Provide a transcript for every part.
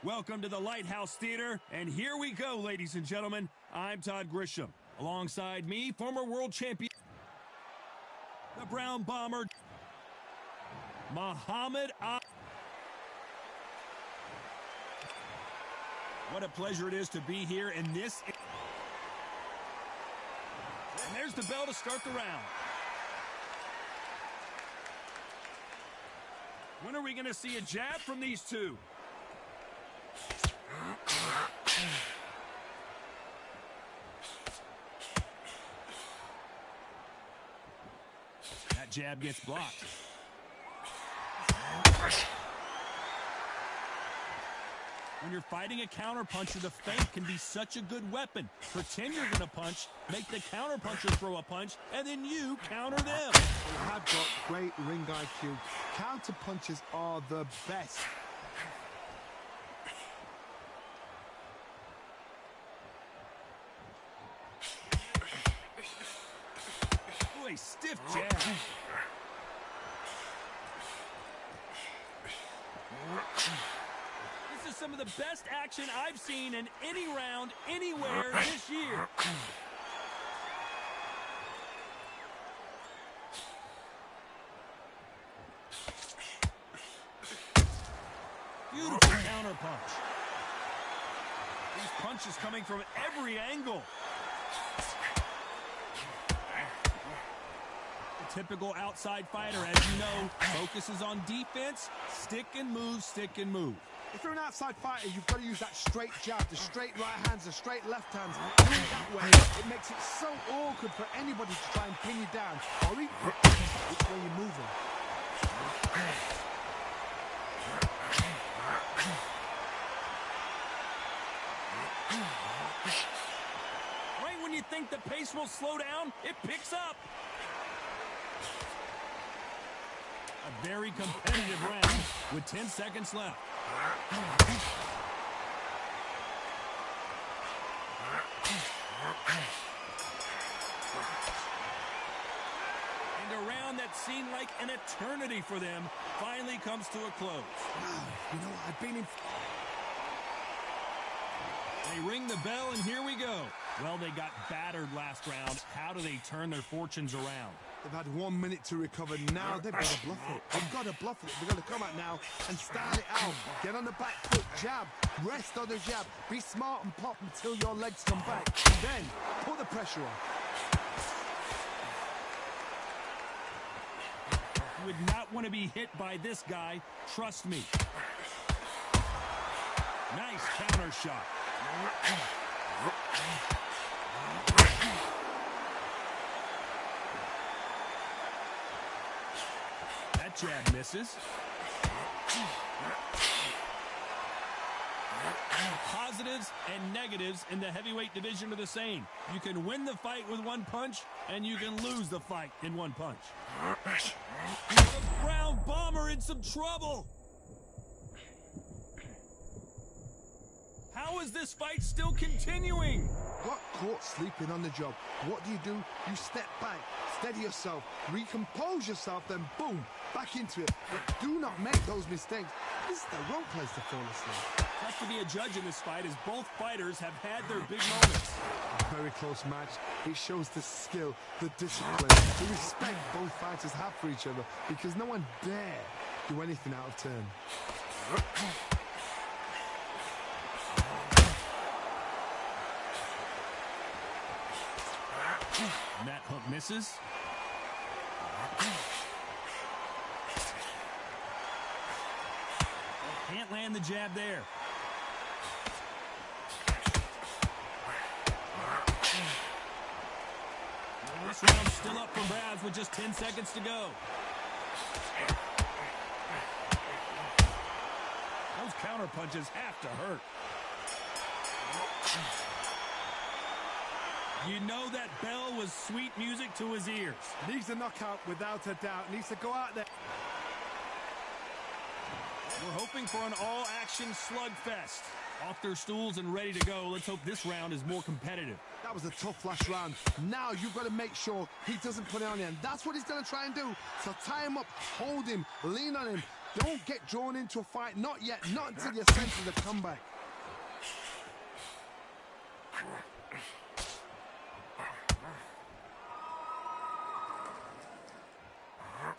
Welcome to the Lighthouse Theater, and here we go, ladies and gentlemen. I'm Todd Grisham. Alongside me, former world champion, the Brown Bomber, Muhammad Ali. What a pleasure it is to be here in this. And there's the bell to start the round. When are we going to see a jab from these two? That jab gets blocked. When you're fighting a counterpuncher, the feint can be such a good weapon. Pretend you're going to punch, make the counterpuncher throw a punch, and then you counter them. They have got great ring IQ. Counterpunches are the best. Ooh, a stiff jab. This is some of the best action I've seen in any round, anywhere this year. Beautiful counter punch. These punches coming from every angle. The typical outside fighter, as you know, focuses on defense, stick and move, stick and move. If you're an outside fighter, you've got to use that straight jab, the straight right hands, the straight left hands. Do it that way. It makes it so awkward for anybody to try and pin you down or even which way you're moving. Right when you think the pace will slow down, it picks up. A very competitive round with 10 seconds left. And a round that seemed like an eternity for them finally comes to a close. You know, I've been in... They ring the bell, and here we go. Well, they got battered last round. How do they turn their fortunes around? They've had 1 minute to recover. Now they've got to bluff it. They've got to bluff it. They've got to come out now and start it out. Get on the back foot, jab, rest on the jab. Be smart and pop until your legs come back. Then put the pressure on. You would not want to be hit by this guy. Trust me. Nice counter shot. That jab misses. Positives and negatives in the heavyweight division are the same. You can win the fight with one punch, and you can lose the fight in one punch. The Brown Bomber in some trouble. How is this fight still continuing? Got caught sleeping on the job. What do? You step back, steady yourself, recompose yourself, then boom, back into it. But do not make those mistakes. This is the wrong place to fall asleep. Tough to be a judge in this fight as both fighters have had their big moments. A very close match. It shows the skill, the discipline, the respect both fighters have for each other because no one dare do anything out of turn. And that hook misses. Can't land the jab there. This round's still up for grabs with just 10 seconds to go. Those counter punches have to hurt. You know that bell was sweet music to his ears. Needs a knockout without a doubt. Needs to go out there. We're hoping for an all-action slugfest. Off their stools and ready to go. Let's hope this round is more competitive. That was a tough last round. Now you've got to make sure he doesn't put it on you. And that's what he's going to try and do. So tie him up, hold him, lean on him, Don't get drawn into a fight. Not yet. Not until you're sent to the comeback.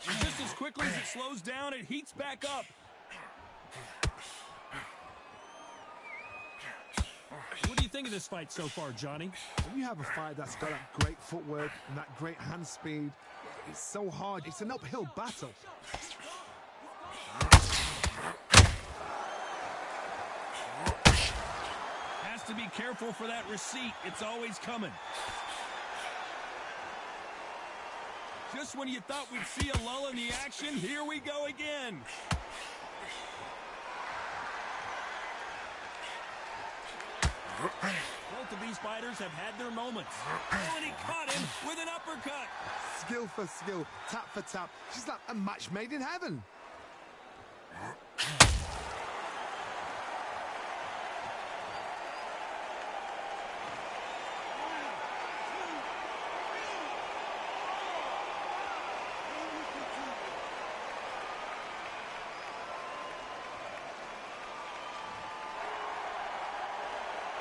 And just as quickly as it slows down, it heats back up. What do you think of this fight so far, Johnny? When you have a fight that's got that great footwork and that great hand speed, it's so hard. It's an uphill battle. Has to be careful for that receipt. It's always coming. Just when you thought we'd see a lull in the action, here we go again. Both of these fighters have had their moments. Oh, and he caught him with an uppercut. Skill for skill, tap for tap. She's like a match made in heaven.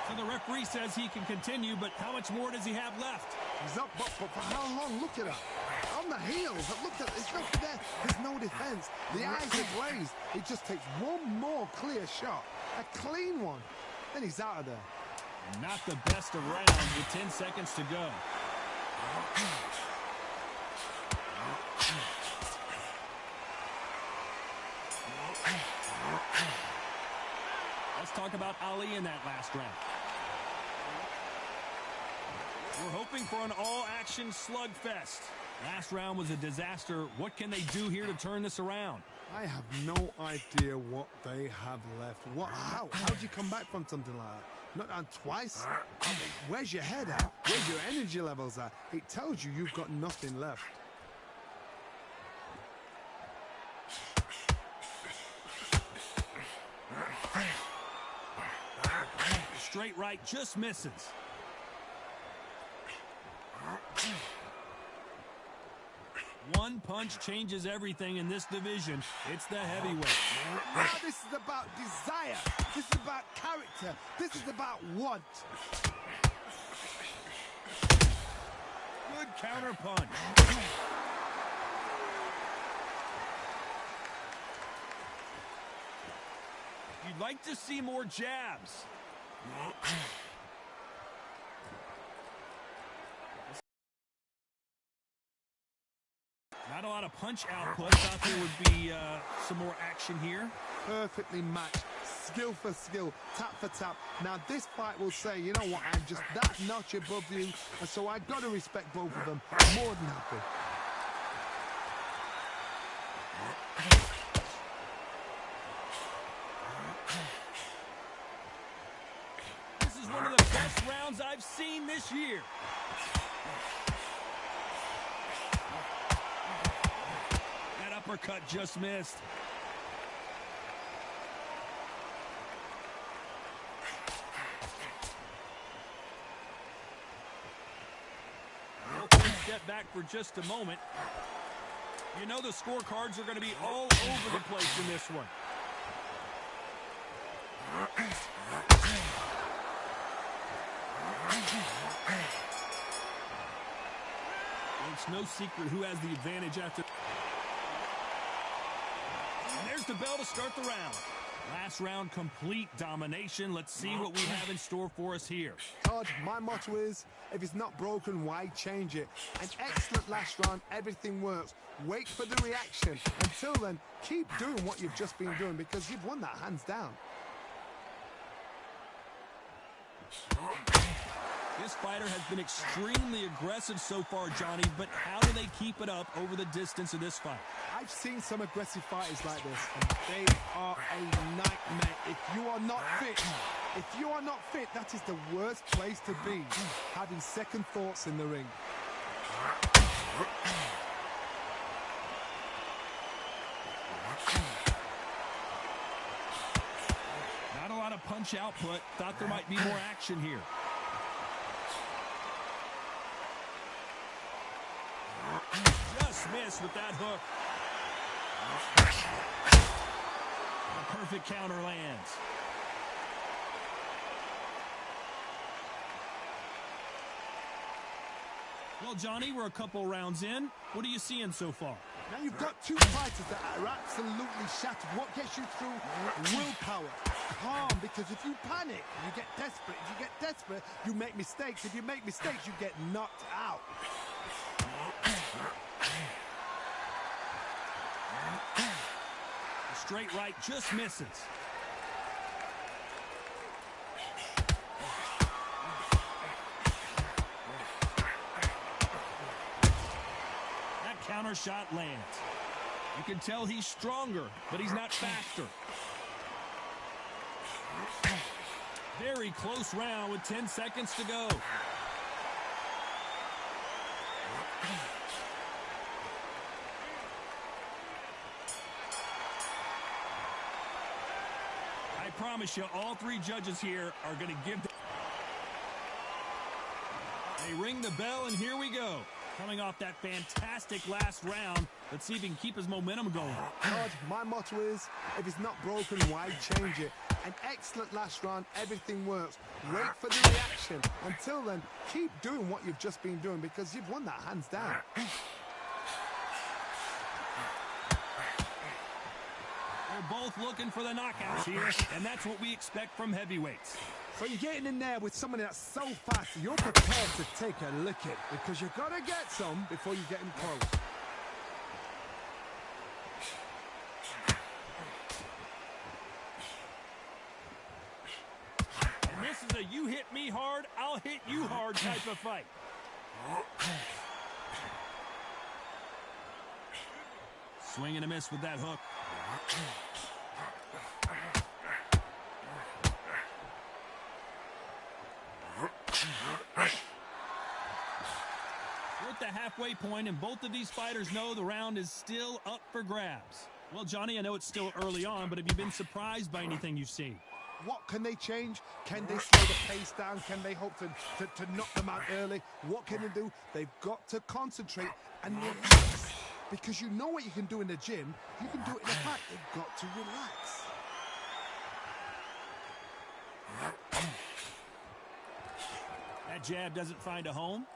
So the referee says he can continue, but how much more does he have left? He's up, but for how long? Look at her. On the heels. Look at it's nothing there. There's no defense. The eyes are glazed. It just takes one more clear shot. A clean one. Then he's out of there. Not the best of rounds with 10 seconds to go. Let's talk about Ali in that last round. We're hoping for an all-action slugfest. Last round was a disaster. What can they do here to turn this around? I have no idea what they have left. How did you come back from something like that? Not on twice? I mean, where's your head at? Where's your energy levels at? It tells you you've got nothing left. Straight right just misses. One punch changes everything in this division. It's the heavyweight. Now this is about desire. This is about character. This is about want. Good counter punch. You'd like to see more jabs. Not a lot of punch output. Thought there would be some more action here. Perfectly matched. Skill for skill. Tap for tap. Now this fight will say, you know what, I'm just that notch above you. And so I've got to respect both of them. More than happy. This is one of the best rounds I've seen this year. That uppercut just missed. Step back for just a moment. You know the scorecards are going to be all over the place in this one. It's no secret who has the advantage after. And there's the bell to start the round. Last round, complete domination. Let's see what we have in store for us here. Todd, my motto is, if it's not broken, why change it? An excellent last round, everything works. Wait for the reaction. Until then, keep doing what you've just been doing because you've won that hands down. This fighter has been extremely aggressive so far, Johnny, but how do they keep it up over the distance of this fight? I've seen some aggressive fighters like this, and they are a nightmare. If you are not fit, that is the worst place to be, having second thoughts in the ring. Not a lot of punch output. Thought there might be more action here. Just missed with that hook. perfect counter lands. Well, Johnny, we're a couple rounds in. What are you seeing so far? Now you've got two fighters that are absolutely shattered. What gets you through? Willpower. Calm, because if you panic, you get desperate. If you get desperate, you make mistakes. If you make mistakes, you get knocked out. The straight right just misses. Counter shot lands. You can tell he's stronger, but he's not faster. Very close round with 10 seconds to go. I promise you, all three judges here are going to give. They ring the bell, and here we go. Coming off that fantastic last round, let's see if he can keep his momentum going. Todd, my motto is, if it's not broken, why change it? An excellent last round, everything works. Wait for the reaction. Until then, keep doing what you've just been doing because you've won that hands down. They're both looking for the knockouts here, and that's what we expect from heavyweights. So you're getting in there with someone that's so fast, you're prepared to take a licking because you've got to get some before you get in close. And this is a you hit me hard, I'll hit you hard type of fight. Swing and a miss with that hook. We're at the halfway point, and both of these fighters know the round is still up for grabs. Well, Johnny, I know it's still early on, but have you been surprised by anything you've seen? What can they change? Can they slow the pace down? Can they hope to knock them out early? What can they do? They've got to concentrate and relax. Because you know what you can do in the gym, you can do it in the fight. They've got to relax. That jab doesn't find a home.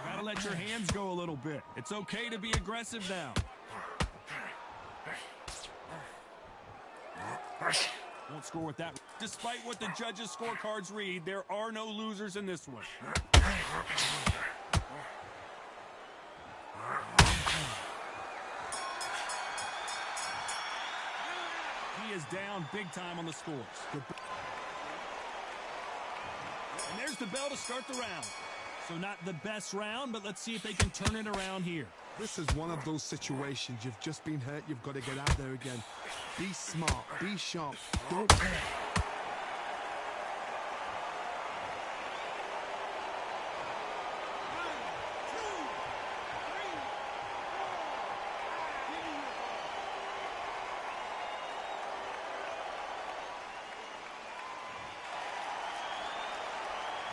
Gotta let your hands go a little bit. It's okay to be aggressive now. Won't score with that. Despite what the judges' scorecards read, there are no losers in this one. He is down big time on the scores. And there's the bell to start the round. So not the best round, but let's see if they can turn it around here. This is one of those situations. You've just been hurt. You've got to get out there again. Be smart. Be sharp. Don't panic.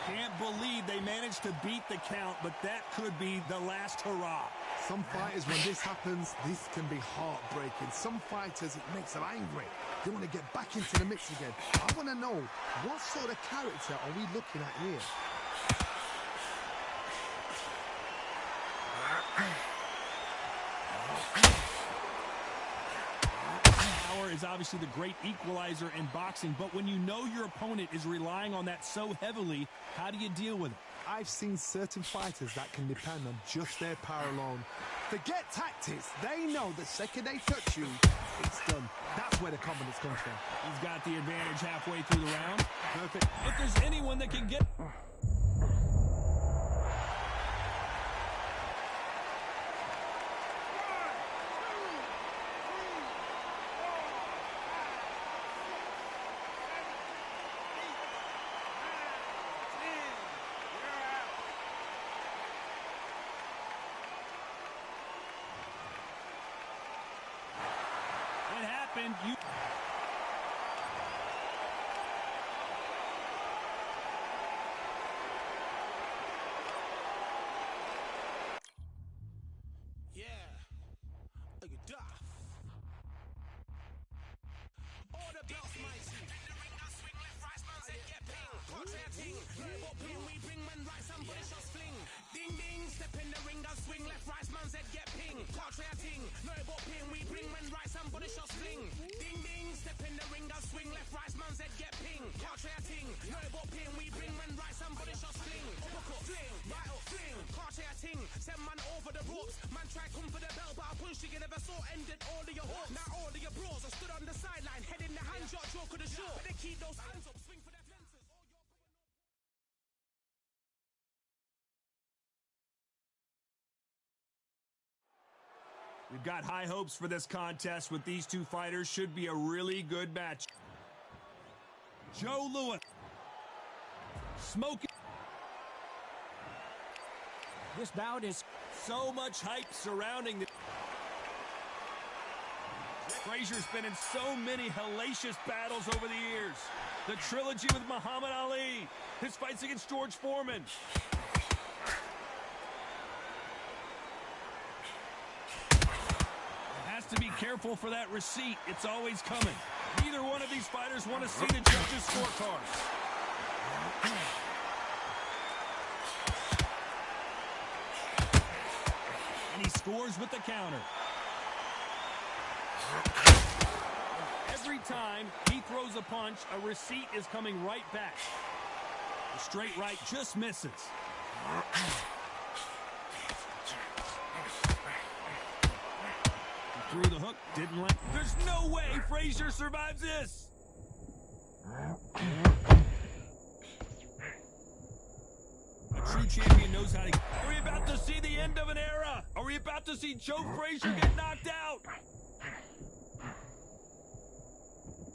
Can't believe they managed to beat the count, but that could be the last hurrah. Some fighters, when this happens, this can be heartbreaking. Some fighters, it makes them angry. They want to get back into the mix again. I want to know, what sort of character are we looking at here? Power is obviously the great equalizer in boxing, but when you know your opponent is relying on that so heavily, how do you deal with it? I've seen certain fighters that can depend on just their power alone. Forget tactics. They know the second they touch you, it's done. That's where the confidence comes from. He's got the advantage halfway through the round. Perfect. If there's anyone that can get... You No more pin, we bring man right, somebody shots fling. Ding ding, step in the ring, I'll swing. Left, right, man's head get ping. Can't try a ting. No more pin, we bring man right, somebody shots fling. Ding ding, step in the ring, I'll swing. Left, right, man's head get ping. Can't try a ting. No more pin, we bring man right, somebody shots fling. Uppercut, fling, right up, fling. Can't try a ting. Send man over the ropes. Man try come for the belt, but I punch you never saw. Ended all of your hopes. Now all of your bros are stood on the sideline, head in the hand shot, joke of the show. But they keep those hands up, swing for their fences. We've got high hopes for this contest with these two fighters. Should be a really good match. Joe Louis. Smoking. This bout is so much hype surrounding the... Frazier's been in so many hellacious battles over the years. The trilogy with Muhammad Ali. His fights against George Foreman. Has to be careful for that receipt. It's always coming. Neither one of these fighters want to see the judges' scorecards. And he scores with the counter. Every time he throws a punch, a receipt is coming right back. The straight right just misses. He threw the hook, didn't let. There's no way Frazier survives this. A true champion knows how to... Are we about to see the end of an era? Are we about to see Joe Frazier get knocked out?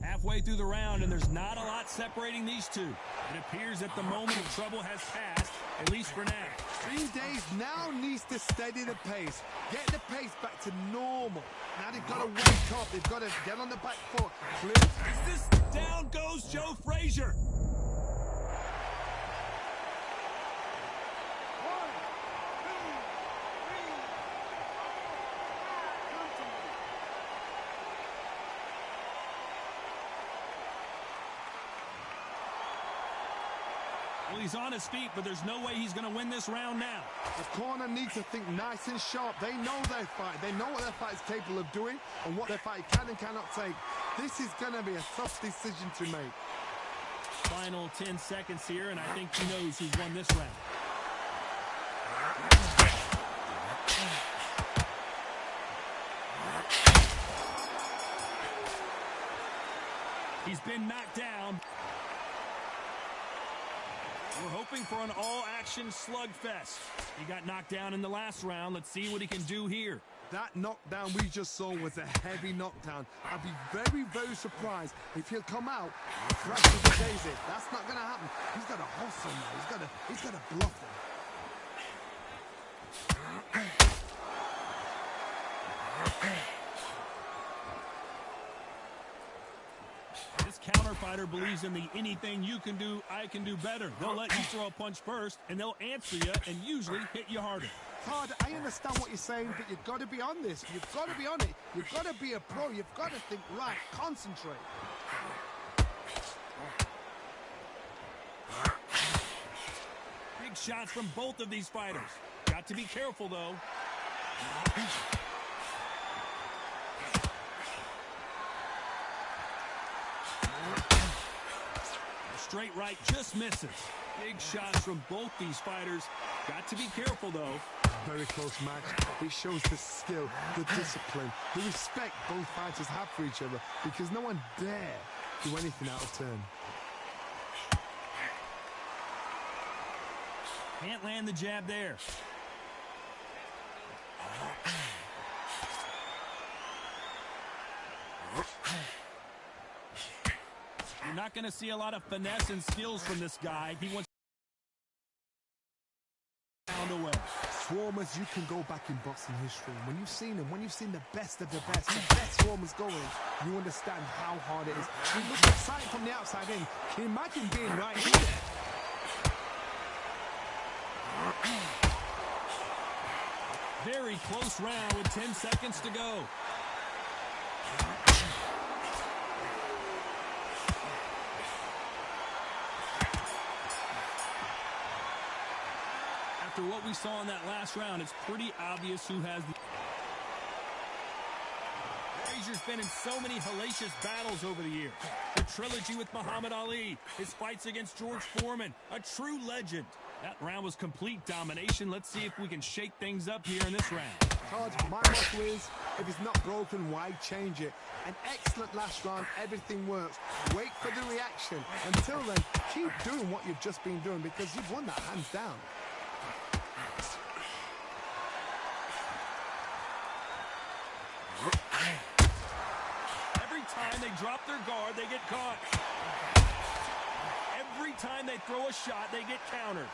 Halfway through the round, and there's not a lot separating these two. It appears that the moment of trouble has passed, at least for now. 3 days now needs to steady the pace. Get the pace back to normal. Now they've got to wake up. They've got to get on the back foot. Is this... Down goes Joe Frazier. Well, he's on his feet, but there's no way he's going to win this round now. The corner needs to think nice and sharp. They know their fight. They know what their fight is capable of doing and what their fight can and cannot take. This is going to be a tough decision to make. Final 10 seconds here, and I think he knows who's won this round. He's been knocked down. We're hoping for an all-action slugfest. He got knocked down in the last round. Let's see what he can do here. That knockdown we just saw was a heavy knockdown. I'd be very, very surprised if he'll come out fresh as a daisy. That's not going to happen. He's got to hustle now. He's got to bluff him. This counter fighter believes in the anything you can do, I can do better. They'll let you throw a punch first, and they'll answer you and usually hit you harder. Todd, I understand what you're saying, but you've got to be on this. You've got to be on it. You've got to be a pro. You've got to think right. Concentrate. Big shots from both of these fighters. Got to be careful, though. Straight right just misses. Big shots from both these fighters. Got to be careful, though. Very close match. It shows the skill, the discipline, the respect both fighters have for each other, because no one dare do anything out of turn. Can't land the jab there. You're not going to see a lot of finesse and skills from this guy. He wants pound away. Swarmers, you can go back in boxing history. When you've seen them, when you've seen the best of the best swarmers going, you understand how hard it is. It looks exciting from the outside in. Can you imagine being right in there? Very close round with 10 seconds to go. After what we saw in that last round, it's pretty obvious who has the... Frazier's been in so many hellacious battles over the years. The trilogy with Muhammad Ali, his fights against George Foreman, a true legend. That round was complete domination. Let's see if we can shake things up here in this round. Todd, my motto is, if it's not broken, why change it? An excellent last round, everything works. Wait for the reaction. Until then, keep doing what you've just been doing because you've won that hands down. Every time they drop their guard, they get caught. Every time they throw a shot, they get countered.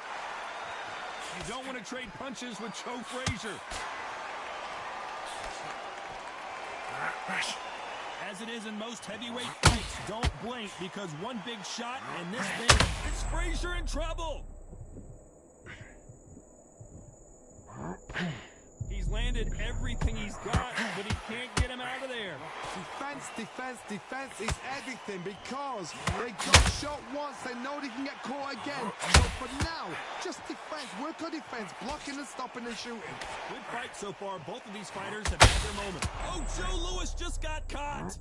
You don't want to trade punches with Joe Frazier. As it is in most heavyweight fights, don't blink because one big shot and this thing, it's Frazier in trouble. He's landed everything he's got, but he can't get him out of there. Defense, defense, defense is everything because they got shot once, they know they can get caught again. So for now, just defense, work on defense, blocking and stopping and shooting. Good fight so far. Both of these fighters have had their moment. Oh, Joe Louis just got caught.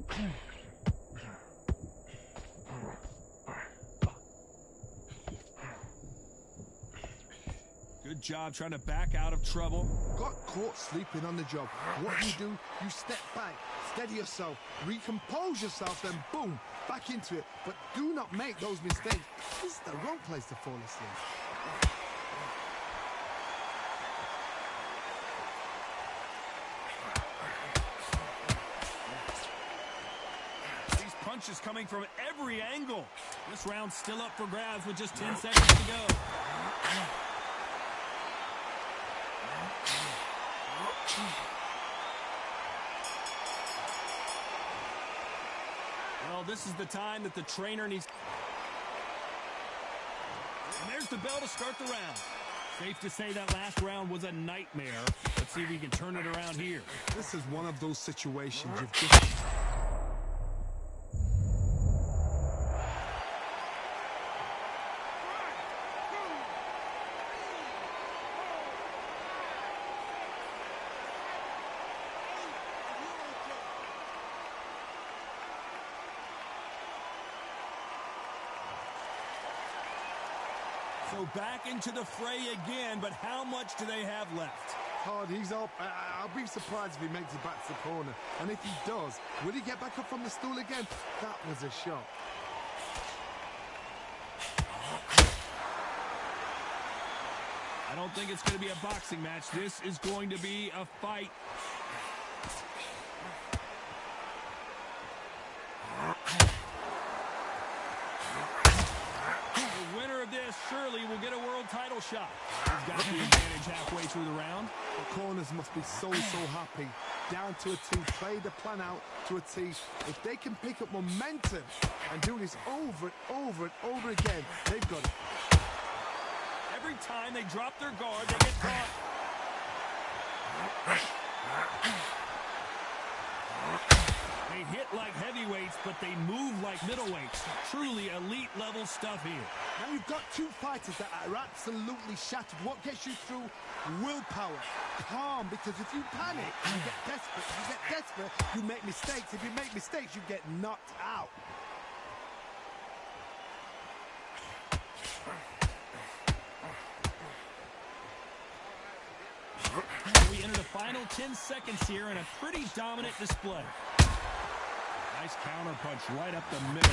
Good job trying to back out of trouble. Got caught sleeping on the job. What do? You step back, steady yourself, recompose yourself, then boom, back into it. But do not make those mistakes. This is the wrong place to fall asleep. These punches coming from every angle. This round's still up for grabs with just 10 seconds to go. Well, this is the time that the trainer needs. And there's the bell to start the round. Safe to say that last round was a nightmare. Let's see if we can turn it around here. This is one of those situations you've just... So back into the fray again, but how much do they have left? Todd, he's up. I'll be surprised if he makes it back to the corner. And if he does, will he get back up from the stool again? That was a shot. I don't think it's going to be a boxing match. This is going to be a fight. Surely will get a world title shot. He's got the advantage halfway through the round. The corners must be so happy. Down to a T, play the plan out to a T. If they can pick up momentum and do this over and over and over again, they've got it. Every time they drop their guard, they get caught. They hit like heavyweights, but they move like middleweights. Truly elite level stuff here. Now you've got two fighters that are absolutely shattered. What gets you through? Willpower. Calm, because if you panic, you get desperate. If you get desperate, you make mistakes. If you make mistakes, you get knocked out. We enter the final 10 seconds here in a pretty dominant display. Nice counter punch right up the middle.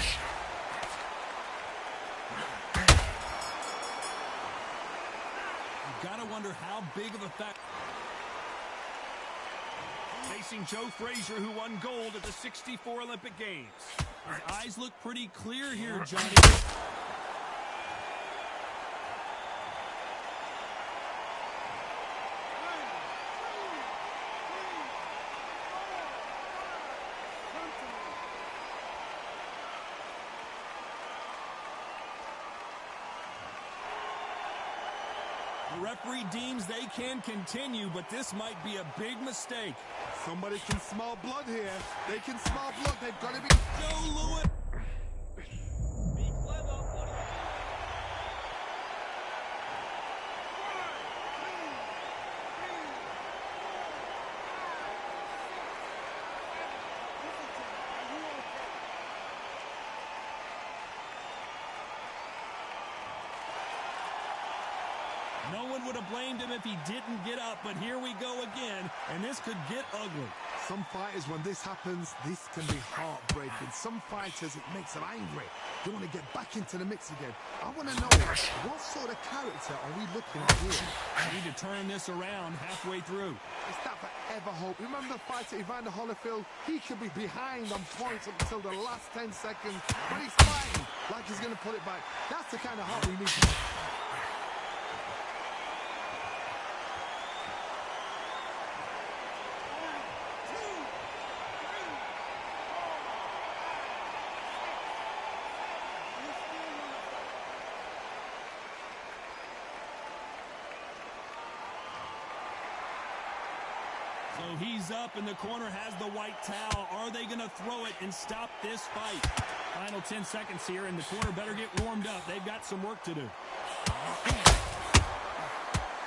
You've got to wonder how big of a fact. Facing Joe Frazier, who won gold at the '64 Olympic Games. His eyes look pretty clear here, Johnny. The referee deems they can continue, but this might be a big mistake. Somebody can smell blood here. They can smell blood. They've got to be... Joe Louis. Be clever. No one would have blamed him if he didn't get up, but here we go again, and this could get ugly. Some fighters, when this happens, this can be heartbreaking. Some fighters, it makes them angry. They want to get back into the mix again. I want to know, what sort of character are we looking at here? We need to turn this around halfway through. Is that forever hope? Remember the fighter Evander Holyfield? He could be behind on points up until the last 10 seconds, but he's fighting like he's going to put it back. That's the kind of heart we need. So he's up, and the corner has the white towel. Are they going to throw it and stop this fight? Final 10 seconds here, and the corner better get warmed up. They've got some work to do.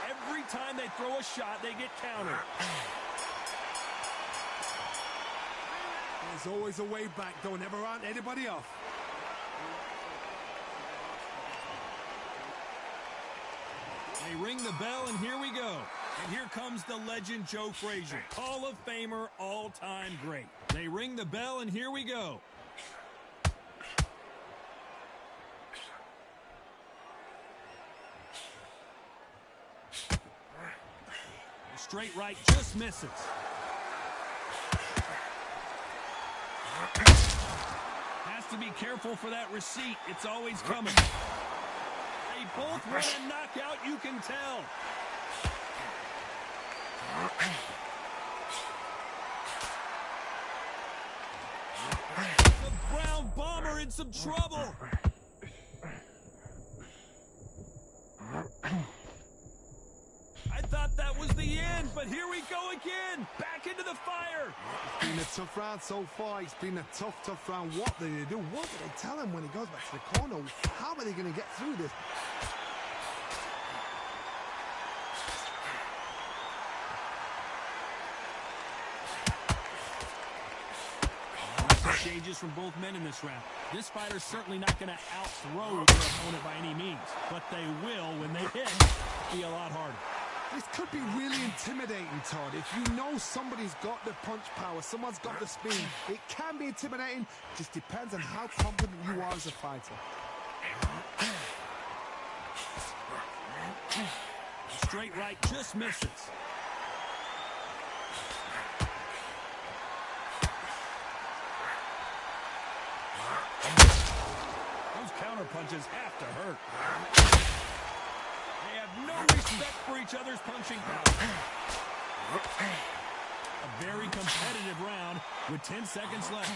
Every time they throw a shot, they get countered. There's always a way back. Don't ever round anybody off. They ring the bell, and here we go. And here comes the legend Joe Frazier, Hall of Famer, all-time great. They ring the bell, and here we go. The straight right just misses. Has to be careful for that receipt. It's always coming. They both want a knockout, you can tell. The Brown Bomber in some trouble. I thought that was the end, but here we go again. Back into the fire. It's been a tough round so far. It's been a tough round. What do they do? What do they tell him when he goes back to the corner? How are they going to get through this? Changes from both men in this round. This fighter's certainly not going to out-throw their opponent by any means, but they will, when they hit, be a lot harder. This could be really intimidating, Todd. If you know somebody's got the punch power, someone's got the speed, it can be intimidating. Just depends on how confident you are as a fighter. Straight right just misses. Those counter punches have to hurt. They have no respect for each other's punching power. A very competitive round with 10 seconds left.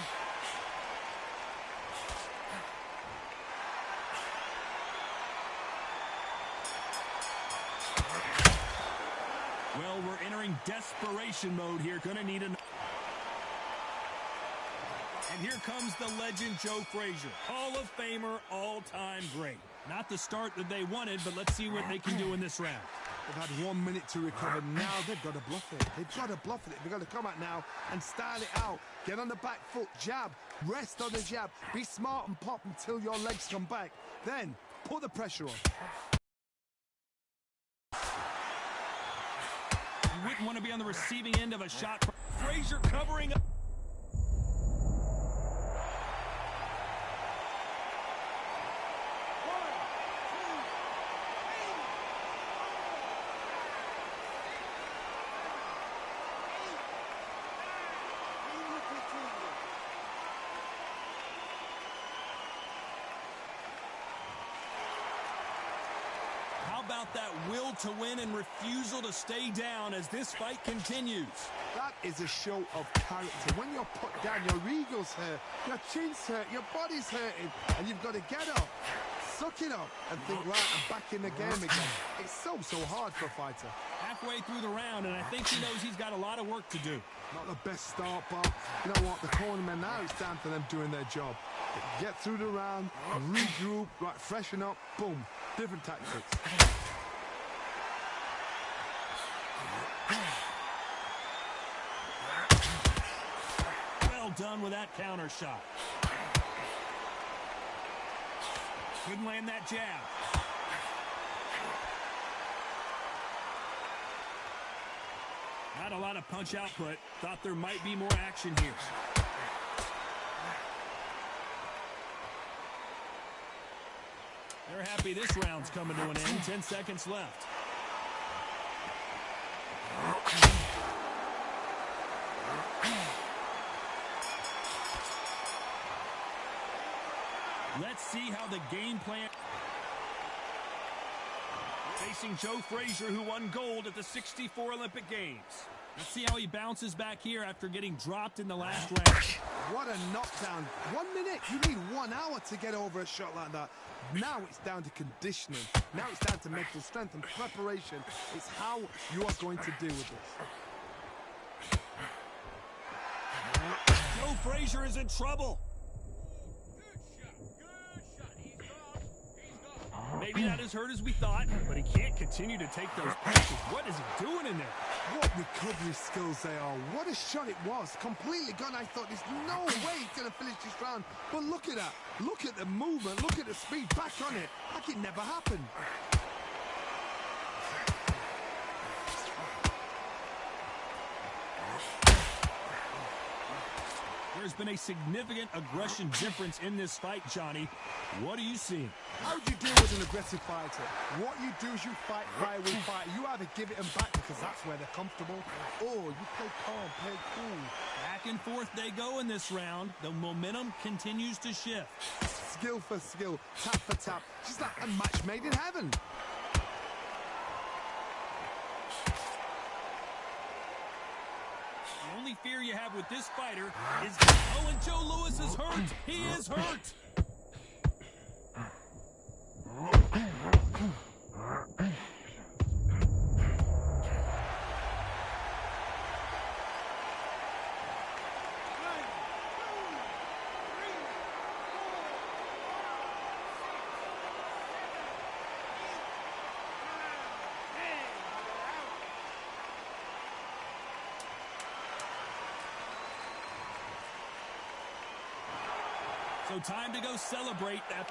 Well, we're entering desperation mode here. Gonna need an... And here comes the legend Joe Frazier, Hall of Famer, all-time great. Not the start that they wanted, but let's see what they can do in this round. They've had 1 minute to recover. Now they've got to bluff it. They've got to bluff it. They've got to come out now and style it out. Get on the back foot, jab, rest on the jab. Be smart and pop until your legs come back. Then put the pressure on. You wouldn't want to be on the receiving end of a shot. Frazier covering up. About that will to win and refusal to stay down as this fight continues. That is a show of character. When you're put down, your ego's hurt, your chin's hurt, your body's hurting, and you've got to get up, suck it up, and think, right, I'm back in the game again. It's so hard for a fighter. Halfway through the round, and I think he knows he's got a lot of work to do. Not the best start, but you know what? The cornermen now, it's down to them doing their job. Get through the round, regroup, right, freshen up, boom. Different tactics. Well done with that counter shot. Couldn't land that jab. Not a lot of punch output. Thought there might be more action here. They're happy this round's coming to an end. 10 seconds left. Let's see how the game plan... Facing Joe Frazier, who won gold at the '64 Olympic Games. Let's see how he bounces back here after getting dropped in the last round. What a knockdown. 1 minute. You need 1 hour to get over a shot like that. Now it's down to conditioning. Now it's down to mental strength and preparation. It's how you are going to deal with this. Joe Frazier is in trouble. Maybe not as hurt as we thought, but he can't continue to take those punches. What is he doing in there? What recovery skills they are. What a shot it was. Completely gone. I thought there's no way he's going to finish this round. But look at that. Look at the movement. Look at the speed. Back on it. Like it never happened. There's been a significant aggression difference in this fight, Johnny. What are you seeing? How do you deal with an aggressive fighter? What you do is you fight fire with fire. You either give it them back because that's where they're comfortable, or you play calm, play cool. Back and forth they go in this round. The momentum continues to shift. Skill for skill, tap for tap. Just like a match made in heaven. The only fear you have with this fighter is... Oh, and Joe Louis is hurt. He is hurt. So time to go celebrate that.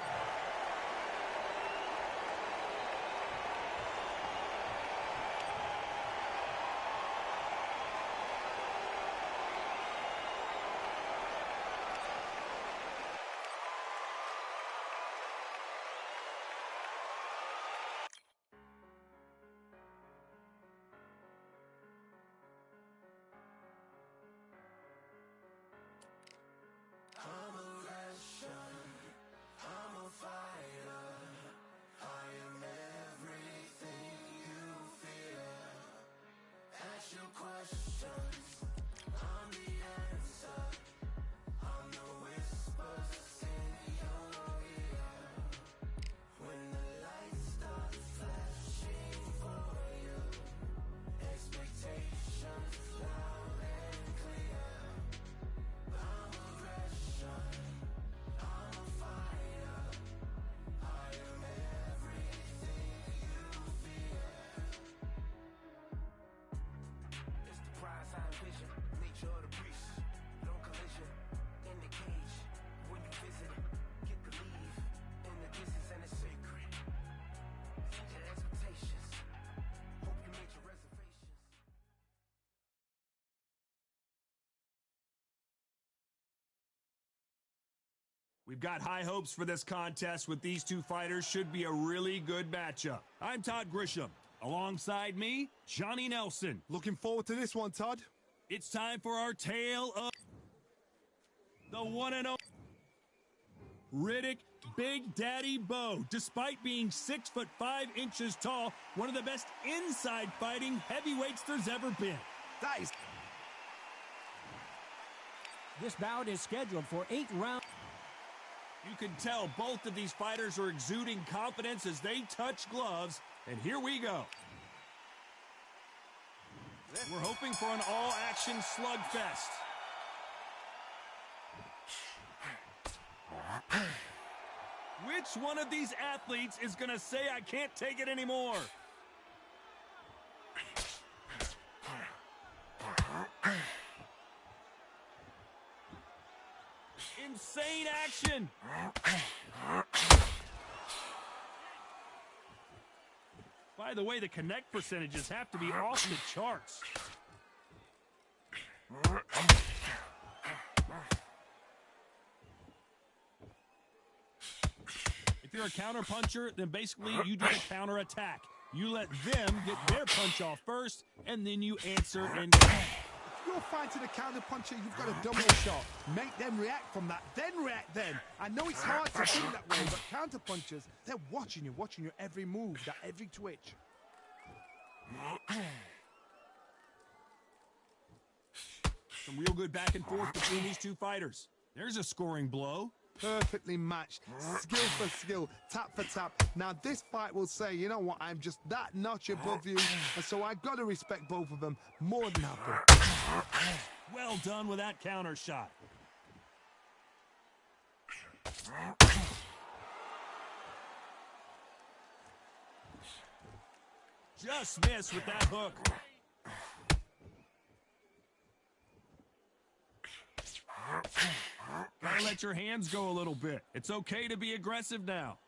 We've got high hopes for this contest with these two fighters. Should be a really good matchup. I'm Todd Grisham. Alongside me, Johnny Nelson. Looking forward to this one, Todd. It's time for our tale of the one and only Riddick Big Daddy Bowe. Despite being 6'5" tall, one of the best inside fighting heavyweights there's ever been. That is... This bout is scheduled for 8 rounds. You can tell both of these fighters are exuding confidence as they touch gloves. And here we go. We're hoping for an all-action slugfest. Which one of these athletes is going to say, I can't take it anymore? Insane action. By the way, the connect percentages have to be off the charts. If you're a counter puncher, then basically you do the counter attack. You let them get their punch off first, and then you answer and If you're fighting a counter puncher, you've got a double shot. Make them react from that, then react then. I know it's hard to think that way, but counter punchers, they're watching your every move, that every twitch. some real good back and forth between these two fighters. There's a scoring blow. Perfectly matched, skill for skill, tap for tap. Now this fight will say, you know what, I'm just that notch above you, and so I gotta respect both of them more than happy. Well done with that counter shot. Just missed with that hook. Gotta let your hands go a little bit. It's okay to be aggressive now.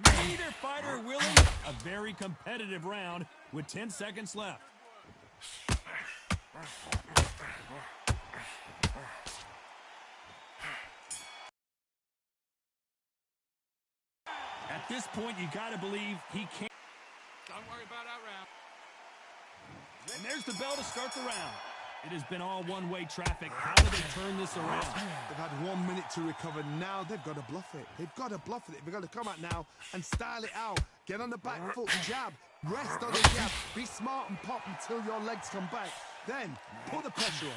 Neither fighter willing. A very competitive round with 10 seconds left. At this point, you gotta believe he can't. Don't worry about that round. And there's the bell to start the round. It has been all one-way traffic. How do they turn this around? They've had 1 minute to recover. Now they've got to bluff it. They've got to bluff it. They've got to come out now and style it out. Get on the back foot, jab, rest on the jab. Be smart and pop until your legs come back. Then put the pressure on.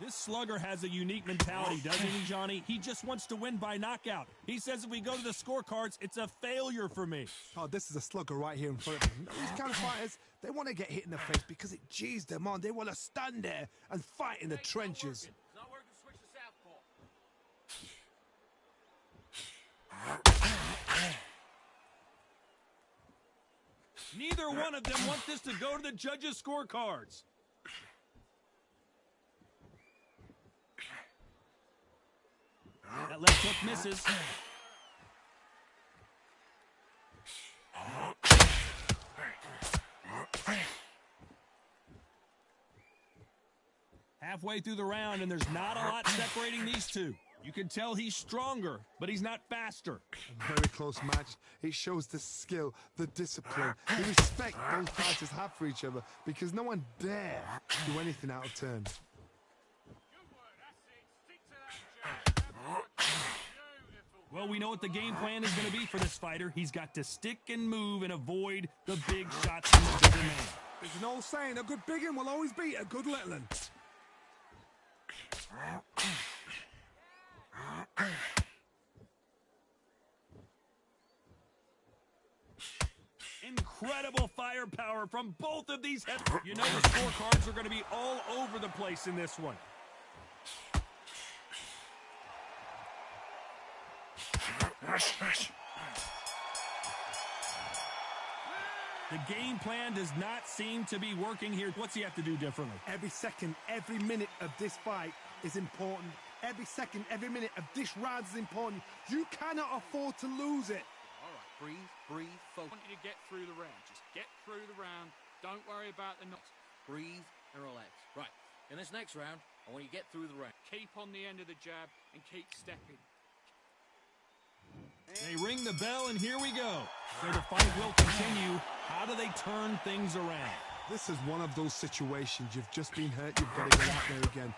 This slugger has a unique mentality, doesn't he, Johnny? He just wants to win by knockout. He says if we go to the scorecards, it's a failure for me. Oh, this is a slugger right here in front of them. These kind of fighters, they want to get hit in the face because it G's them on. They want to stand there and fight in the trenches. It's not working. Switch to southpaw. Neither one of them want this to go to the judges' scorecards. That left hook misses. Halfway through the round, and there's not a lot separating these two. You can tell he's stronger, but he's not faster. A very close match. It shows the skill, the discipline, the respect both fighters have for each other because no one dare do anything out of turn. Well, we know what the game plan is going to be for this fighter. He's got to stick and move and avoid the big shots from the bigger man. There's an old saying, a good big one will always beat a good little one. Incredible firepower from both of these heads. You know the scorecards are going to be all over the place in this one. The game plan does not seem to be working here. What's he have to do differently? Every second, every minute of this fight is important. Every second, every minute of this round is important. You cannot afford to lose it. All right, breathe, focus. I want you to get through the round. Just get through the round. Don't worry about the knocks. Breathe and relax. Right. In this next round, I want you to get through the round. Keep on the end of the jab and keep stepping. They ring the bell, and here we go. So the fight will continue. How do they turn things around? This is one of those situations. You've just been hurt. You've got to get out there again.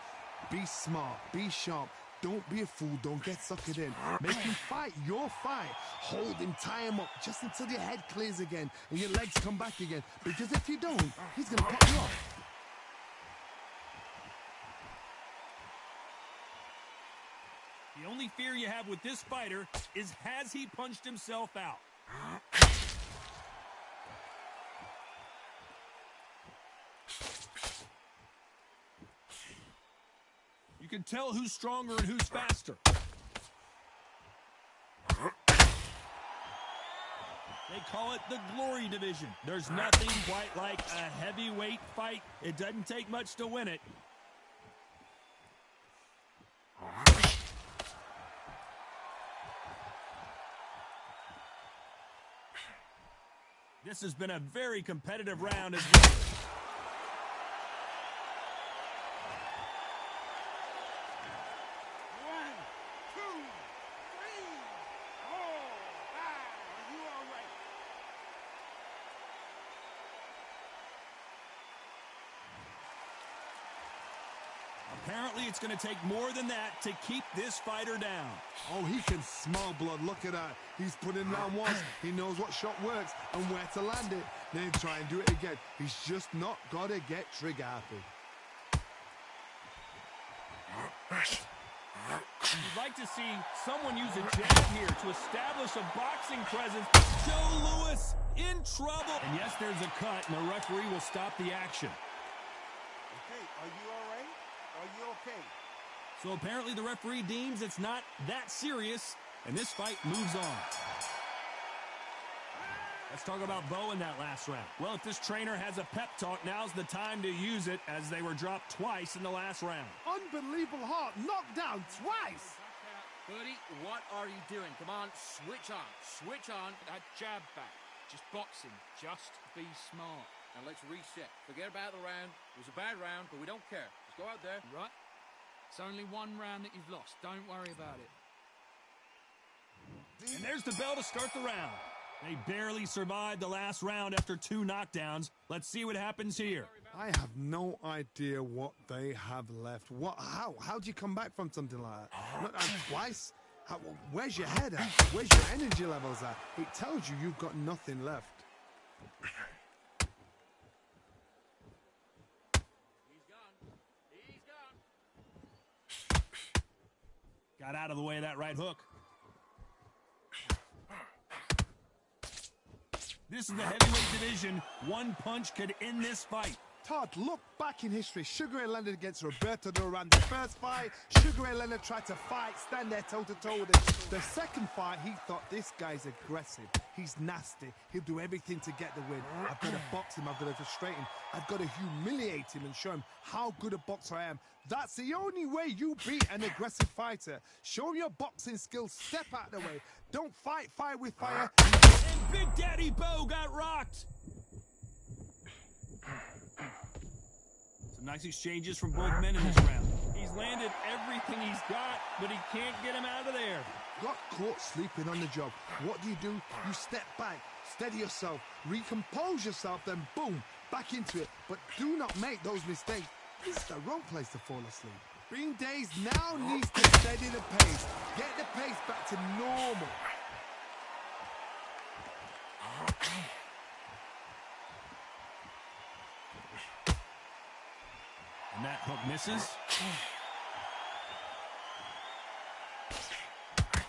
Be smart. Be sharp. Don't be a fool. Don't get suckered in. Make him fight your fight. Hold him. Tie him up just until your head clears again and your legs come back again. Because if you don't, he's going to cut you off. The only fear you have with this fighter is, has he punched himself out? You can tell who's stronger and who's faster. They call it the glory division. There's nothing quite like a heavyweight fight. It doesn't take much to win it. This has been a very competitive round as well. Apparently, it's going to take more than that to keep this fighter down. Oh, he can smell blood. Look at that. He's put in round once. He knows what shot works and where to land it. Then try and do it again. He's just not got to get trigger happy. You'd like to see someone use a jab here to establish a boxing presence. Joe Louis in trouble. And yes, there's a cut, and the referee will stop the action. Okay, are you all right? Are you okay? So apparently the referee deems it's not that serious, and this fight moves on. Let's talk about Bo in that last round. Well, if this trainer has a pep talk, now's the time to use it, as they were dropped twice in the last round. Unbelievable heart. Knocked down twice. Birdie, what are you doing? Come on, switch on. Switch on. That jab back. Just boxing. Just be smart. And let's reset. Forget about the round. It was a bad round, but we don't care. Just go out there. Right? It's only one round that you've lost. Don't worry about it. And there's the bell to start the round. They barely survived the last round after 2 knockdowns. Let's see what happens here. I have no idea what they have left. How do you come back from something like that? Not twice? Where's your head at? Where's your energy levels at? It tells you you've got nothing left. He's gone. He's gone. Got out of the way of that right hook. This is the heavyweight division. One punch could end this fight. Todd, look back in history. Sugar Ray Leonard against Roberto Duran. The first fight, Sugar Ray Leonard tried to fight, stand there toe-to-toe with him. The second fight, he thought, this guy's aggressive. He's nasty. He'll do everything to get the win. I've got to box him. I've got to frustrate him. I've got to humiliate him and show him how good a boxer I am. That's the only way you beat an aggressive fighter. Show him your boxing skills. Step out of the way. Don't fight with fire. And Big Daddy Bo got rocked. Some nice exchanges from both men in this round. He's landed everything he's got, but he can't get him out of there. Got caught sleeping on the job. What do? You step back, steady yourself, recompose yourself, then boom, back into it. But do not make those mistakes. This is the wrong place to fall asleep. Being dazed now needs to steady the pace. Get the pace back to normal. And that hook misses.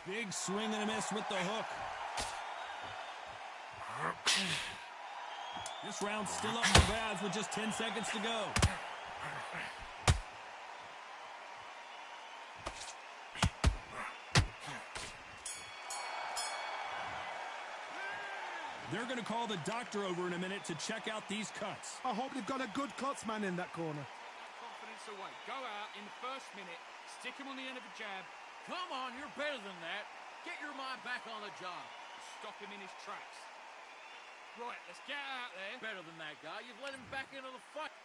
Big swing and a miss with the hook. This round's still up for grabs with just 10 seconds to go. They're going to call the doctor over in a minute to check out these cuts. I hope they've got a good cuts man in that corner. Confidence away. Go out in the first minute. Stick him on the end of a jab. Come on, you're better than that. Get your mind back on the job. Stop him in his tracks. Right, let's get out there. Better than that guy. You've let him back into the fight.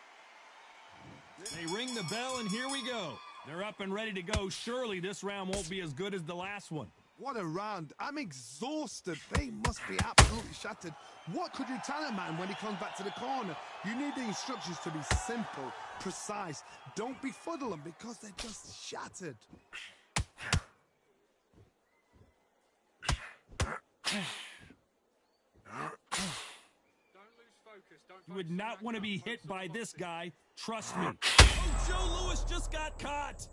They ring the bell, and here we go. They're up and ready to go. Surely this round won't be as good as the last one. What a round. I'm exhausted. They must be absolutely shattered. What could you tell a man when he comes back to the corner? You need the instructions to be simple, precise. Don't befuddle them because they're just shattered. You would not want to be hit by this guy. Trust me. Oh, Joe Louis just got caught.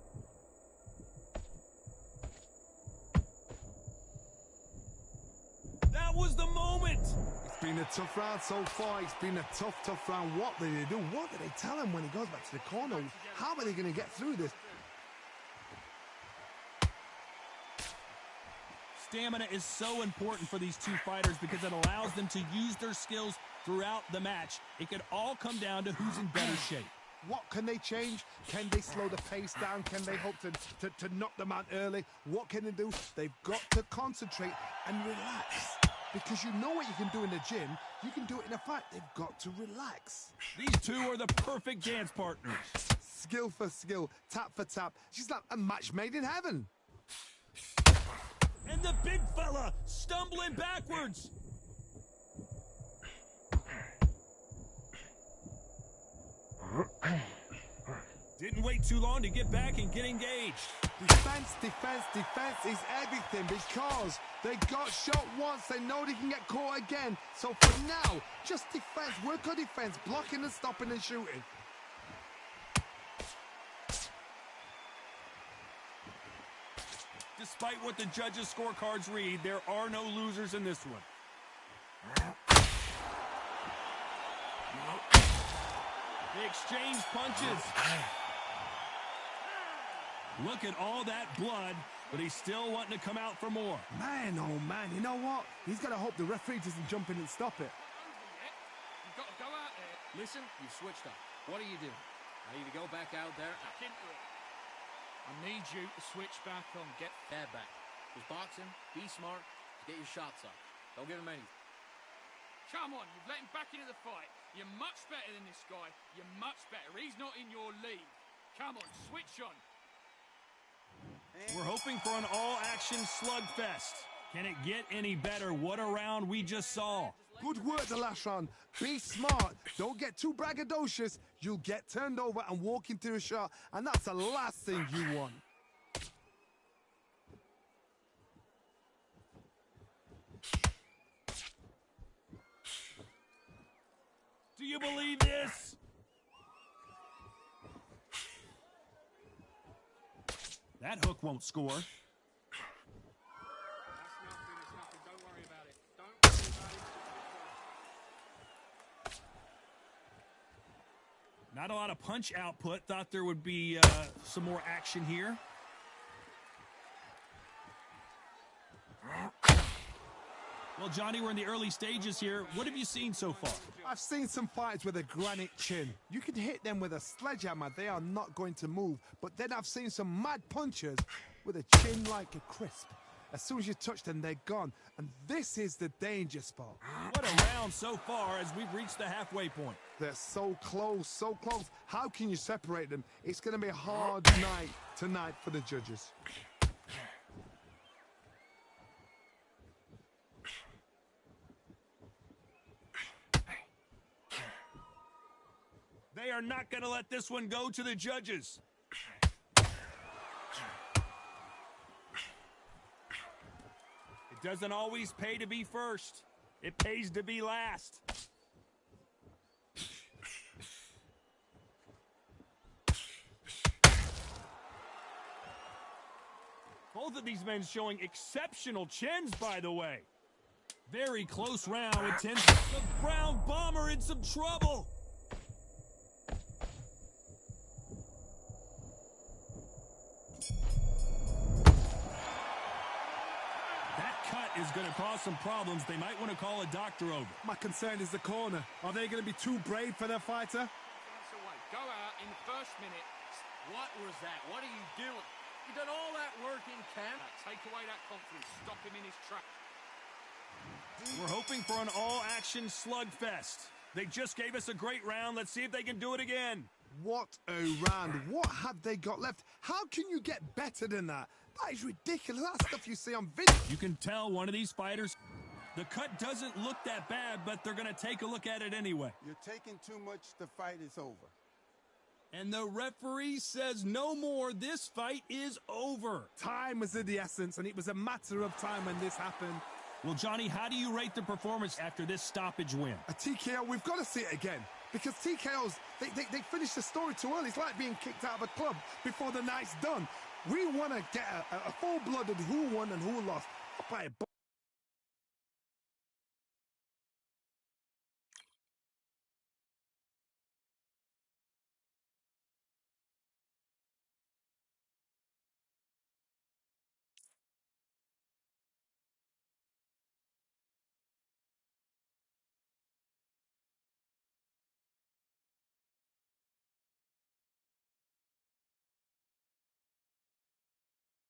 That was the moment. It's been a tough round so far. It's been a tough round. What did they do? What did they tell him when he goes back to the corner? How are they going to get through this? Stamina is so important for these two fighters because it allows them to use their skills throughout the match. It could all come down to who's in better shape. What can they change? Can they slow the pace down? Can they hope to knock them out early? What can they do? They've got to concentrate and relax. Because you know what you can do in the gym, you can do it in a fight. They've got to relax. These two are the perfect dance partners. Skill for skill, tap for tap. She's like a match made in heaven. And the big fella stumbling backwards. Didn't wait too long to get back and get engaged. Defense, defense, defense is everything because they got shot once. They know they can get caught again. So for now, just defense. Work on defense, blocking and stopping and shooting. Despite what the judges' scorecards read, there are no losers in this one. They exchange punches. Look at all that blood, but he's still wanting to come out for more. Man, oh man, you know what? He's got to hope the referee doesn't jump in and stop it. You've got to go out there. Listen, you've switched up. What are you doing? I need to go back out there. Back into it. I need you to switch back on. Get Head back. With boxing, be smart, get your shots up. Don't give him anything. Come on, you've let him back into the fight. You're much better than this guy. You're much better. He's not in your league. Come on, switch on. We're hoping for an all-action slugfest. Can it get any better? What a round we just saw. Good work the last round. Be smart. Don't get too braggadocious. You'll get turned over and walk into a shot, and that's the last thing you want. Do you believe this? That hook won't score. That's nothing, it's nothing. Don't worry about it. Don't worry about it. Not a lot of punch output. Thought there would be some more action here. Well, Johnny, we're in the early stages here. What have you seen so far? I've seen some fighters with a granite chin. You can hit them with a sledgehammer. They are not going to move. But then I've seen some mad punchers with a chin like a crisp. As soon as you touch them, they're gone. And this is the danger spot. What a round so far as we've reached the halfway point. They're so close, so close. How can you separate them? It's going to be a hard night tonight for the judges. They are not going to let this one go to the judges. It doesn't always pay to be first. It pays to be last. Both of these men showing exceptional chins, by the way. Very close round with 10. The Brown Bomber in some trouble. Is going to cause some problems. They might want to call a doctor over. My concern is the corner. Are they going to be too brave for their fighter? That's away. Go out in the first minute. What was that? What are you doing? You done all that work in camp? Take away that confidence. Stop him in his track. We're hoping for an all-action slugfest. They just gave us a great round. Let's see if they can do it again. What a round. What have they got left? How can you get better than that? That is ridiculous. That's stuff you see on video. You can tell one of these fighters, the cut doesn't look that bad, but they're going to take a look at it anyway. You're taking too much. The fight is over. And the referee says no more. This fight is over. Time was of the essence, and it was a matter of time when this happened. Well, Johnny, how do you rate the performance after this stoppage win? A TKO, we've got to see it again. Because TKOs, they finish the story too early. It's like being kicked out of a club before the night's done. We want to get a full-blooded who won and who lost by a